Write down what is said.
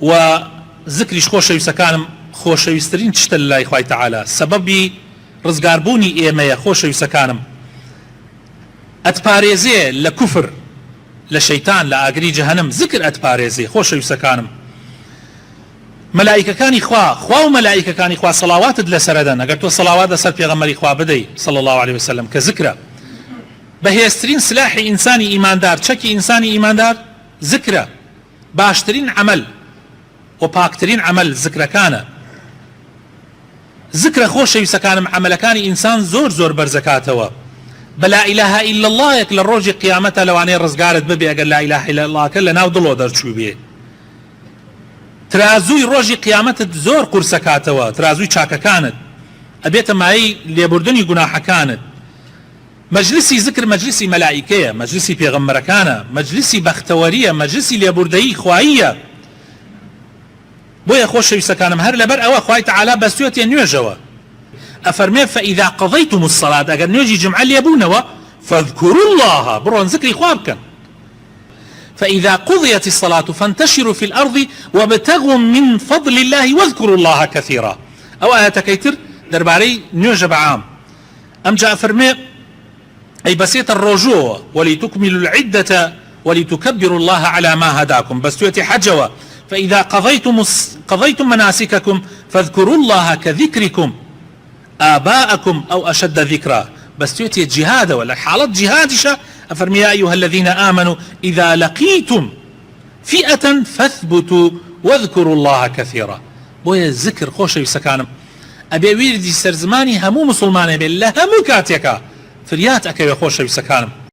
و ذکریش خۆشەویستەکانم خۆشەویستترین تشتە لە لای خوای تەعالا سەبەبی ڕزگاربوونی ئێمەیە خۆشەویستەکانم ئەتپارێزێ لە کوفر لە شەیتان لە ئاگری جەهەنەم ذکر ئەتپارێزێ خۆشەویستەکانم مەلائیکەکانی خوا و مەلائیکەکانی خوا سەڵاواتت لەسەردەن ئەگەر تۆ سەڵاوات لەسەر پێغەمبەری خوا بدەی صلی الله عليه وسلم کە ذکرە بەهێزترین سلاحی ئینسانی ئیماندار چەکی ئینسانی ئیماندار ذکرە باشترین عمل و پاکترین عمل ذکرەکانە ذکرە خۆشەویستەکانم عملەکانی ئینسان زۆر بەرزەکاتەوە بە لا إله إلا الله لە ڕۆژی قیامەتە لەوانەیە ڕزگارت ببێ ئەگەر لا إله إلا الله کە لە ناو دڵۆ دەرچوو بێ ترازووی ڕۆژی قیامەتت زۆر قورسەکاتەوە ترازووی چاکەکانت ئەبێتە مایەی لێبوردنی گوناحەکانت مەجلیسی ذکر مەجلیسی مەلائیکەیە مەجلیسی پێغەمبەرەکانە مەجلیسی بەختەوەریە مەجلیسی لێبوردەیی خواییە بۆیە خۆشەویستەکانم هەر لەبەر ئەوە خوای تەعالا بەستوێتێ نوێژەوە ئەفەرمێ فإذا قضيتم الصلاة ئەگەر نوێژی جمعە لێبوونەوە فاذكروا الله بڕۆن ذکری خوا بکەن فإذا قضيت الصلاة فانتشروا في الأرض وابتغوا من فضل الله واذكروا الله كثيرا أو آياتكيتر درباري نوجه بعام أم جاء فرمي أي بسيط الرجوع ولتكملوا العدة ولتكبروا الله على ما هداكم بس تويتي حجوا فإذا قضيتم مناسككم فاذكروا الله كذكركم آباءكم أو أشد ذكرا بس تويتي جهاد ولا حالة جهادشة أفرمي يا أيها الذين آمنوا إذا لقيتم فئة فاثبتوا واذكروا الله كثيرا بويا الذكر خۆشەویستەکانم ئەبێ ویردی سەرزمانی هەموو مسلمانێ بێ لە هەموو کاتێکە فریات ئەکەوێ خۆشەویستەکانم